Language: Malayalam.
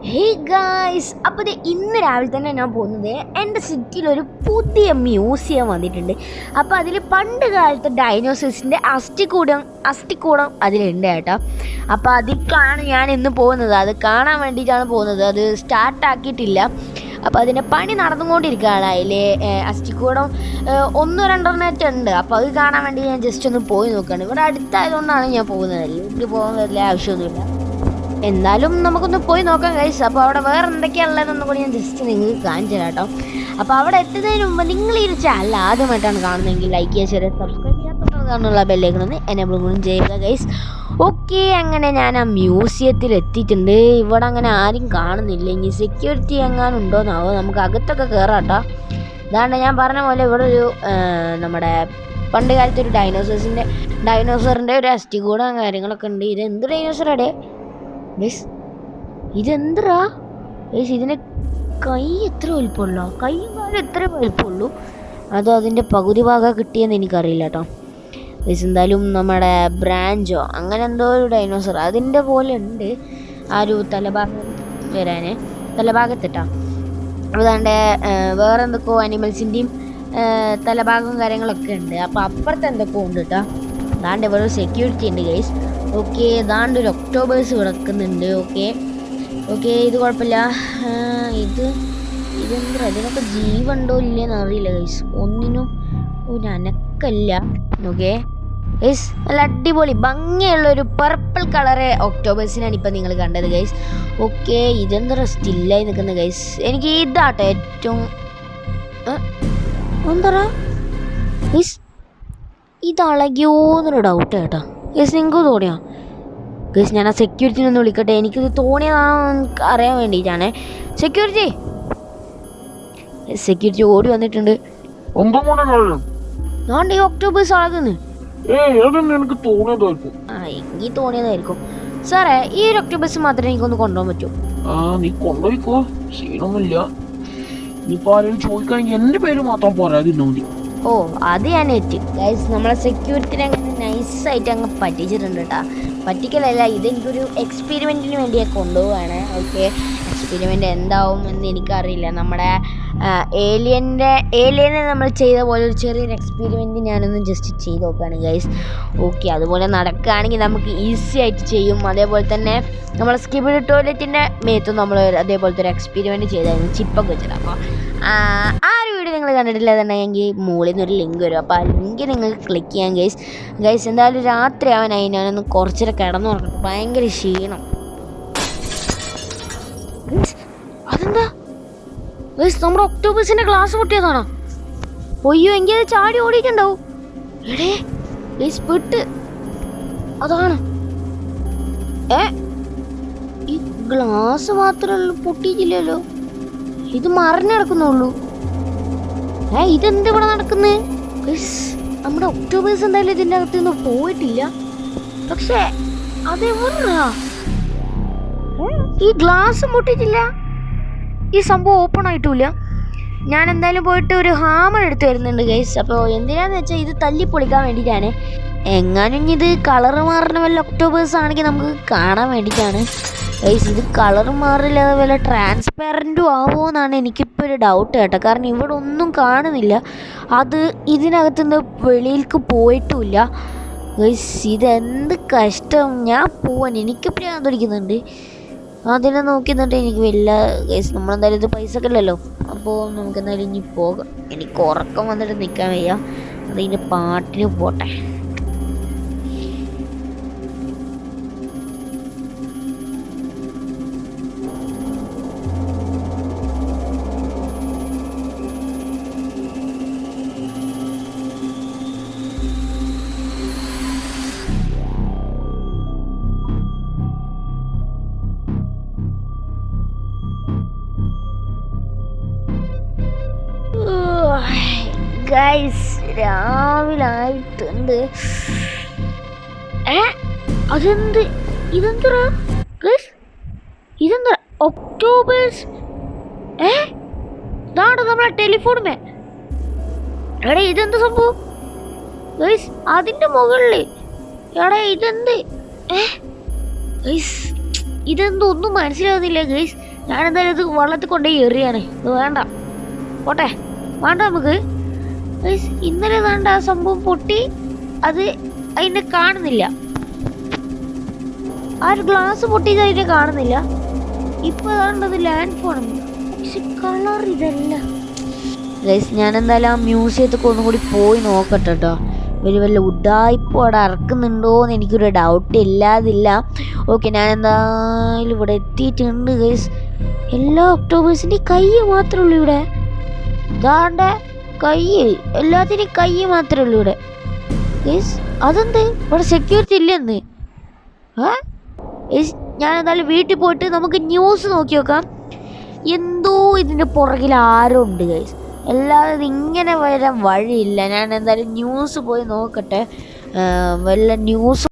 ഹേ ഗായ്സ്, അപ്പോൾ ഇന്ന് രാവിലെ തന്നെ ഞാൻ പോകുന്നത് എൻ്റെ സിറ്റിയിലൊരു പുതിയ മ്യൂസിയം വന്നിട്ടുണ്ട്. അപ്പോൾ അതിൽ പണ്ട് കാലത്തെ ഡൈനോസേഴ്സിൻ്റെ അസ്ഥികൂടം അതിലുണ്ട് കേട്ടോ. അപ്പോൾ അതിലേക്കാണ് ഞാൻ ഇന്ന് പോകുന്നത്. അത് കാണാൻ വേണ്ടിയിട്ടാണ് പോകുന്നത്. അത് സ്റ്റാർട്ടാക്കിയിട്ടില്ല. അപ്പോൾ അതിൻ്റെ പണി നടന്നുകൊണ്ടിരിക്കുകയാണ്. അതിൽ അസ്ഥികൂടം ഒന്നോ രണ്ടെണ്ണമായിട്ട് ഉണ്ട്. അപ്പോൾ അത് കാണാൻ വേണ്ടി ഞാൻ ജസ്റ്റ് ഒന്ന് പോയി നോക്കുകയാണ്. ഇവിടെ അടുത്തായതുകൊണ്ടാണ് ഞാൻ പോകുന്നത്. വീട്ടിൽ പോകാൻ വലിയ ആവശ്യമൊന്നുമില്ല. എന്തായാലും നമുക്കൊന്ന് പോയി നോക്കാം ഗൈസ്. അപ്പോൾ അവിടെ വേറെ എന്തൊക്കെയാണുള്ളതെന്നും കൂടി ഞാൻ ജസ്റ്റ് നിങ്ങൾക്ക് കാണിച്ചു തരാം കേട്ടോ. അപ്പോൾ അവിടെ എത്തുന്നതിന് മുമ്പ് നിങ്ങൾ ഈ ഒരു ചാനൽ ആദ്യമായിട്ടാണ് കാണുന്നതെങ്കിൽ ലൈക്ക് ചെയ്യുക, ഷെയർ, സബ്സ്ക്രൈബ് ചെയ്യാത്തുള്ള ബെല്ലൈക്കണമെന്ന് എനേബിൾ കൂടി ചെയ്യുക ഗൈസ്. ഓക്കെ, അങ്ങനെ ഞാൻ ആ മ്യൂസിയത്തിൽ എത്തിയിട്ടുണ്ട്. ഇവിടെ അങ്ങനെ ആരും കാണുന്നില്ല. ഇനി സെക്യൂരിറ്റി എങ്ങാനും ഉണ്ടോയെന്നാവോ. നമുക്ക് അകത്തൊക്കെ കയറാം കേട്ടോ. അതാണ്ട് ഞാൻ പറഞ്ഞ പോലെ ഇവിടെ ഒരു നമ്മുടെ പണ്ട് കാലത്ത് ഒരു ഡൈനോസറിൻ്റെ ഒരു അസ്ഥികൂടം കാര്യങ്ങളൊക്കെ ഉണ്ട്. ഇത് എന്ത് ഡൈനോസറാടേ ബേസ്? ഇതെന്തറാ ബേസ്? ഇതിന് കൈ എത്ര വലിപ്പമുള്ളൂ? കൈയും കാലം എത്ര വലിപ്പമുള്ളൂ? അതോ അതിൻ്റെ പകുതി ഭാഗം കിട്ടിയെന്ന് എനിക്കറിയില്ല കേട്ടോ ബേസ്. എന്തായാലും നമ്മുടെ ബ്രാഞ്ചോ അങ്ങനെ എന്തോ ഒരു ഡൈനോസർ അതിൻ്റെ പോലെ ഉണ്ട്. ആ ഒരു തലഭാഗത്തിട്ടാ. അതാണ്ട് വേറെ എന്തൊക്കെയോ അനിമൽസിൻ്റെയും തലഭാഗവും കാര്യങ്ങളൊക്കെ ഉണ്ട്. അപ്പോൾ അപ്പുറത്ത് എന്തൊക്കെയോ ഉണ്ട് കേട്ടോ. അതാണ്ട് ഇവിടെ ഒരു സെക്യൂരിറ്റി ഉണ്ട് ഗൈസ്. ഓക്കെ, ഏതാണ്ട് ഒരു ഒക്ടോബേഴ്സ് കിടക്കുന്നുണ്ട്. ഓക്കെ, ഇത് കുഴപ്പമില്ല. ഇതെന്താ, ഇതിനൊക്കെ ജീവുണ്ടോ ഇല്ലേന്ന് അറിയില്ല ഗൈസ്. ഒന്നിനും ഒരു അനക്കല്ല. ഓക്കെ ഗൈസ്, നല്ല അടിപൊളി ഭംഗിയുള്ളൊരു പർപ്പിൾ കളറ് ഒക്ടോബേഴ്സിനാണ് ഇപ്പം നിങ്ങൾ കണ്ടത് ഗൈസ്. ഓക്കെ, ഇതെന്താ സ്റ്റില്ലായി നിൽക്കുന്നത് ഗൈസ്. എനിക്ക് ഇതാട്ടോ ഏറ്റവും എന്താ ഗൈസ്, ഇതളകിയോന്നൊരു ഡൗട്ട് കേട്ടോ ഗൈസ്. നിങ്ങൾക്ക് തോന്നിയാ ഗൈസ്? ഞാൻ ആ സെക്യൂരിറ്റിനെ ഒന്ന് വിളിക്കട്ടെ. എനിക്കിത് തോന്നിയതാണോ എനിക്ക് അറിയാൻ വേണ്ടിയിട്ടാണ്. സെക്യൂരിറ്റി ഓടി വന്നിട്ടുണ്ട്. ഞാൻ ഈ ഒക്ടോബേഴ്സ് അളകുന്നു. എനിക്ക് തോന്നിയതായിരിക്കും സാറേ. ഈ ഒരു ഒക്ടോബേഴ്സ് മാത്രമേ എനിക്കൊന്ന് കൊണ്ടുപോകാൻ പറ്റൂ. നീ കൊണ്ടുപോയിക്കോ, ക്ഷീണമൊന്നുമില്ല. ഇനിയിപ്പോൾ ആരെങ്കിലും ചോദിക്കുകയാണെങ്കിൽ എൻ്റെ പേര് മാത്രം പോരാതിരുന്നോ മതി. ഓ, അത് ഞാൻ എത്തി ഗൈസ്. നമ്മളെ സെക്യൂരിറ്റിനെ അങ്ങനെ നൈസായിട്ട് അങ്ങ് പറ്റിച്ചിട്ടുണ്ട് കേട്ടോ. പറ്റിക്കലല്ല, ഇതെനിക്കൊരു എക്സ്പെരിമെൻറ്റിന് വേണ്ടി കൊണ്ടുപോവാണ്. ഓക്കെ, എക്സ്പെരിമെൻ്റ് എന്താവും എന്ന് എനിക്കറിയില്ല. നമ്മുടെ ഏലിയനെ നമ്മൾ ചെയ്ത പോലെ ഒരു ചെറിയൊരു എക്സ്പെരിമെൻറ്റ് ഞാനൊന്ന് ജസ്റ്റ് ചെയ്ത് നോക്കുകയാണ് ഗൈസ്. ഓക്കെ, അതുപോലെ നടക്കുകയാണെങ്കിൽ നമുക്ക് ഈസി ആയിട്ട് ചെയ്യും. അതേപോലെ തന്നെ നമ്മളെ സ്കിബിഡ് ടോയ്ലറ്റിൻ്റെ മേത്തും നമ്മൾ അതേപോലത്തെ ഒരു എക്സ്പെരിമെൻറ്റ് ചെയ്തായിരുന്നു, ചിപ്പൊക്കെ വെച്ചിട്ട്. അപ്പോൾ ആ ഒരു വീഡിയോ നിങ്ങൾ കണ്ടിട്ടില്ല എന്നുണ്ടെങ്കിൽ മുകളിൽ നിന്നൊരു ലിങ്ക് വരും. അപ്പോൾ ആ ലിങ്ക് നിങ്ങൾക്ക് ക്ലിക്ക് ചെയ്യാം ഗൈസ്. എന്തായാലും രാത്രി ആവാനായി. ഞാനൊന്ന് കുറച്ചേരം കിടന്നു നോക്കട്ടെ. ഭയങ്കര ക്ഷീണം. അതെന്താ ഗൈസ്, നമ്മുടെ ഒക്ടോബസിൻ്റെ ഗ്ലാസ് പൊട്ടിയതാണോ? ഒയ്യോ, എങ്കിൽ അത് ചാടി ഓടിയിട്ടുണ്ടാവും. എടേ ഗൈസ്, പെട്ട്. അതാണ് ഈ ഗ്ലാസ് മാത്രമല്ല പൊട്ടിയിട്ടില്ലല്ലോ, ഇത് മറിഞ്ഞടക്കുന്നുള്ളൂ. ഇതെന്ത് ഇവിടെ നടക്കുന്നത് ഗൈസ്? നമ്മുടെ ഒക്ടോബേഴ്സ് എന്തായാലും ഇതിൻ്റെ അകത്തൊന്നും പോയിട്ടില്ല. പക്ഷേ അതെവിടാ? ഈ ഗ്ലാസ് പൊട്ടിയിട്ടില്ല, ഈ സംഭവം ഓപ്പൺ ആയിട്ടുമില്ല. ഞാൻ എന്തായാലും പോയിട്ട് ഒരു ഹാമർ എടുത്ത് വരുന്നുണ്ട് ഗൈസ്. അപ്പോൾ എന്തിനാന്ന് വെച്ചാൽ ഇത് തല്ലി പൊളിക്കാൻ വേണ്ടിയിട്ടാണ്. എങ്ങാനും ഇത് കളറ് മാറുന്ന വല്ല ഒക്ടോബേഴ്സ് ആണെങ്കിൽ നമുക്ക് കാണാൻ വേണ്ടിയിട്ടാണ് ഗൈസ്. ഇത് കളർ മാറില്ല, വല്ല ട്രാൻസ്പെറൻറ്റും ആവുമോ എന്നാണ് എനിക്കിപ്പോൾ ഒരു ഡൗട്ട് കേട്ടോ. കാരണം ഇവിടെ ഒന്നും കാണുന്നില്ല. അത് ഇതിനകത്തുനിന്ന് വെളിയിലേക്ക് പോയിട്ടുമില്ല ഗൈസ്. ഇതെന്ത് കഷ്ടം. ഞാൻ പോവാൻ എനിക്ക് പ്രാന്തൊടിക്കുന്നുണ്ട്. അതിനെ നോക്കി നിന്നിട്ട് എനിക്ക് വലിയ ഗൈസ്. നമ്മളെന്തായാലും ഇത് പൈസ ഒക്കെ ഇല്ലല്ലോ. അപ്പോൾ നമുക്ക് എന്തായാലും ഇനി പോകാം. എനിക്ക് ഉറക്കം വന്നിട്ട് നിൽക്കാൻ വയ്യ. അതിൻ്റെ പാട്ടിന് പോട്ടെ. ഗൈസ്, രാവിലെ ആയിട്ടുണ്ട്. അതെന്ത്? ഇതെന്താ ഗൈസ്? ഇതെന്താ ഒക്ടോബേഴ്സ്? ഇതാണ് നമ്മളെ ടെലിഫോണുമേ. എടാ, ഇതെന്ത് സംഭവം ഗൈസ്? അതിൻ്റെ മുകളിൽ എടാ ഇതെന്ത്? ഗൈസ്, ഇതെന്തൊന്നും മനസ്സിലാകുന്നില്ല ഗൈസ്. ഞാനെന്തായാലും ഇത് വെള്ളത്തിൽ കൊണ്ടുപോയി എറിയാണ്. ഇത് വേണ്ട, പോട്ടെ, വേണ്ട നമുക്ക്. ഗൈസ് ഇന്നലെ വേണ്ട ആ സംഭവം പൊട്ടി, അത് അതിനെ കാണുന്നില്ല. ആ ഒരു ഗ്ലാസ് പൊട്ടിയത് അതിനെ കാണുന്നില്ല. ഇപ്പൊ അതാണ്ടത് ലാൻഡ് ഫോൺ, പക്ഷെ കളർ ഇതല്ല. ഗൈസ് ഞാനെന്തായാലും ആ മ്യൂസിയത്തൊക്കെ ഒന്നും കൂടി പോയി നോക്കട്ടെ കേട്ടോ. ഒരു വല്ല ഉഡായിപ്പോ അവിടെ ഇറക്കുന്നുണ്ടോയെന്ന് എനിക്കൊരു ഡൗട്ട് ഇല്ലാതില്ല. ഓക്കെ, ഞാൻ എന്തായാലും ഇവിടെ എത്തിയിട്ടുണ്ട് ഗൈസ്. എല്ലാ ഒക്ടോബേഴ്സിൻ്റെ കൈ മാത്രമേ ഉള്ളൂ ഇവിടെ. ഇതാണ്ട കൈ, എല്ലാത്തിൻ്റെയും കൈ മാത്രമേ ഉള്ളൂ ഇവിടെ ഗൈസ്. അതെന്ത് ഇവിടെ സെക്യൂരിറ്റി ഇല്ലെന്ന്? ഞാൻ എന്തായാലും വീട്ടിൽ പോയിട്ട് നമുക്ക് ന്യൂസ് നോക്കി നോക്കാം. എന്തോ ഇതിൻ്റെ പുറകിൽ ആരോ ഉണ്ട് ഗൈസ്. അല്ലാതെ ഇതിങ്ങനെ വരാൻ വഴിയില്ല. ഞാൻ എന്തായാലും ന്യൂസ് പോയി നോക്കട്ടെ. വല്ല ന്യൂസ്